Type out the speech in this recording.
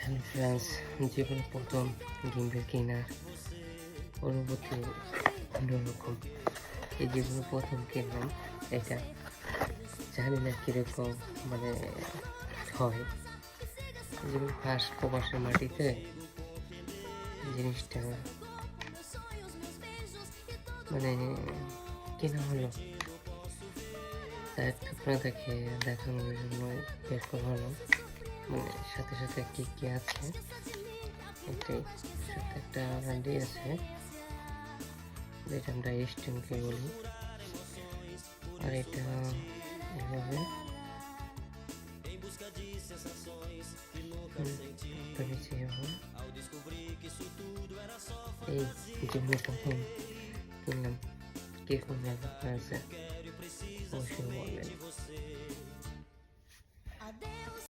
Hello friends, জীবনে প্রথম gimbal কেনার অনুভূতি অন্যরকম। এই জীবনে প্রথম কিনলাম এটা, জানি না কীরকম মানে হয়। জীবন ফার্স্ট প্রবাসের মাটিতে জিনিসটা মানে কেনা হলো, তাই আপনাদেরকে দেখানোর জন্য বের করা হলো। মানে সাথে সাথে কি কি আছে এটাই, সাথে একটা হান্ডি আছে যেটা আমরা স্ট্যান্ডকে বলি, আর এটা এভাবে এই জন্য প্রথম কিনলাম। কিরকম লাগছে অবশ্যই বলবেন।